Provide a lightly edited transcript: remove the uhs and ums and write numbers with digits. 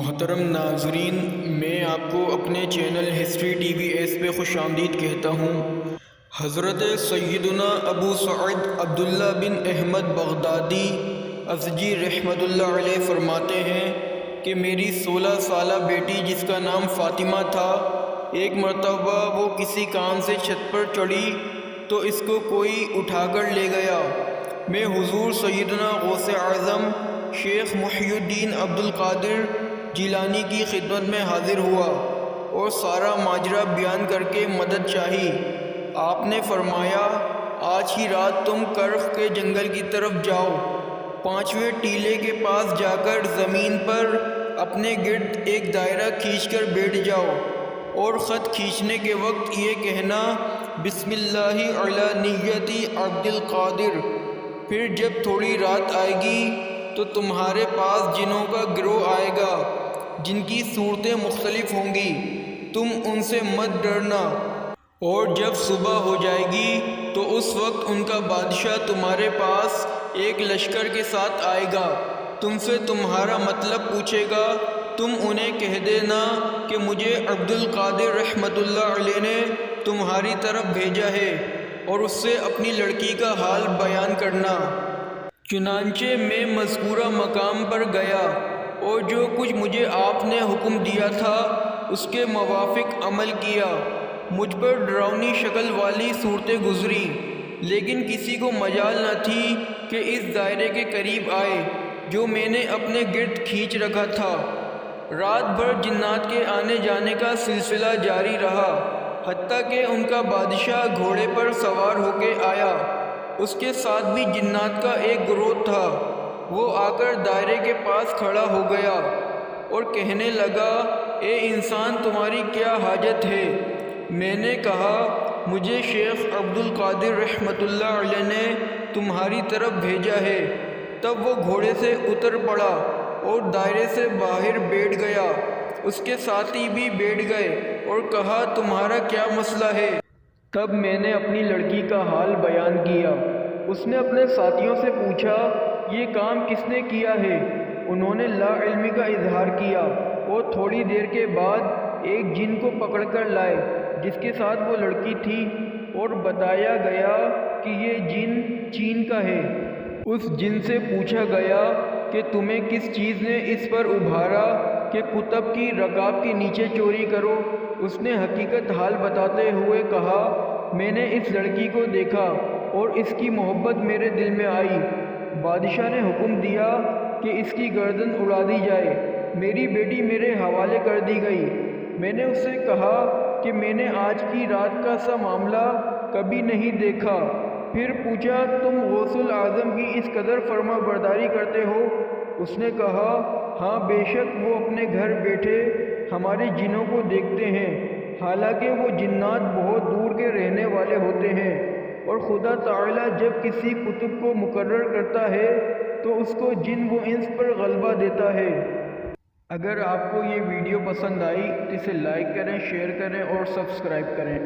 محترم ناظرین، میں آپ کو اپنے channel history T V S پہ خوش آمدید کہتا ہوں۔ حضرت سیدنا ابو سعد عبداللہ بن احمد بغدادی ازجی رحمۃ اللہ علیہ فرماتے ہیں کہ میری 16 سالہ بیٹی جس کا نام فاطمہ تھا، ایک مرتبہ وہ کسی کام سے چھت پر چڑھی تو اس کو کوئی اٹھا کر لے گیا۔ میں حضور سیدنا غوث اعظم شیخ محی الدین عبد القادر جیلانی کی خدمت میں حاضر ہوا اور سارا ماجرا بیان کر کے مدد چاہی۔ آپ نے فرمایا، آج ہی رات تم کرخ کے جنگل کی طرف جاؤ، 5ویں ٹیلے کے پاس جا کر زمین پر اپنے گرد ایک دائرہ کھینچ کر بیٹھ جاؤ اور خط کھینچنے کے وقت یہ کہنا، بسم اللہ علی نیتی عبد القادر۔ پھر جب تھوڑی رات آئے گی تو تمہارے پاس جنوں کا گروہ آئے گا جن کی صورتیں مختلف ہوں گی، تم ان سے مت ڈرنا، اور جب صبح ہو جائے گی تو اس وقت ان کا بادشاہ تمہارے پاس ایک لشکر کے ساتھ آئے گا، تم سے تمہارا مطلب پوچھے گا، تم انہیں کہہ دینا کہ مجھے عبد القادر رحمۃ اللہ علیہ نے تمہاری طرف بھیجا ہے، اور اس سے اپنی لڑکی کا حال بیان کرنا۔ چنانچہ میں مذکورہ مقام پر گیا اور جو کچھ مجھے آپ نے حکم دیا تھا اس کے موافق عمل کیا۔ مجھ پر ڈراؤنی شکل والی صورتیں گزری، لیکن کسی کو مجال نہ تھی کہ اس دائرے کے قریب آئے جو میں نے اپنے گرد کھینچ رکھا تھا۔ رات بھر جنات کے آنے جانے کا سلسلہ جاری رہا، حتیٰ کہ ان کا بادشاہ گھوڑے پر سوار ہو کے آیا۔ اس کے ساتھ بھی جنات کا ایک گروہ تھا۔ وہ آ کر دائرے کے پاس کھڑا ہو گیا اور کہنے لگا، اے انسان، تمہاری کیا حاجت ہے؟ میں نے کہا، مجھے شیخ عبد القادر رحمۃ اللہ علیہ نے تمہاری طرف بھیجا ہے۔ تب وہ گھوڑے سے اتر پڑا اور دائرے سے باہر بیٹھ گیا۔ اس کے ساتھی بھی بیٹھ گئے اور کہا، تمہارا کیا مسئلہ ہے؟ تب میں نے اپنی لڑکی کا حال بیان کیا۔ اس نے اپنے ساتھیوں سے پوچھا، یہ کام کس نے کیا ہے؟ انہوں نے لا علمی کا اظہار کیا اور تھوڑی دیر کے بعد ایک جن کو پکڑ کر لائے جس کے ساتھ وہ لڑکی تھی، اور بتایا گیا کہ یہ جن چین کا ہے۔ اس جن سے پوچھا گیا کہ تمہیں کس چیز نے اس پر ابھارا کہ کتب کی رکاب کے نیچے چوری کرو؟ اس نے حقیقت حال بتاتے ہوئے کہا، میں نے اس لڑکی کو دیکھا اور اس کی محبت میرے دل میں آئی۔ بادشاہ نے حکم دیا کہ اس کی گردن اڑا دی جائے۔ میری بیٹی میرے حوالے کر دی گئی۔ میں نے اس سے کہا کہ میں نے آج کی رات کا سا معاملہ کبھی نہیں دیکھا۔ پھر پوچھا، تم غوث الاعظم کی اس قدر فرما برداری کرتے ہو؟ اس نے کہا، ہاں بے شک وہ اپنے گھر بیٹھے ہمارے جنوں کو دیکھتے ہیں، حالانکہ وہ جنات بہت دور کے رہنے والے ہوتے ہیں، اور خدا تعالیٰ جب کسی قطب کو مقرر کرتا ہے تو اس کو جن و انس پر غلبہ دیتا ہے۔ اگر آپ کو یہ ویڈیو پسند آئی تو اسے لائک کریں، شیئر کریں اور سبسکرائب کریں۔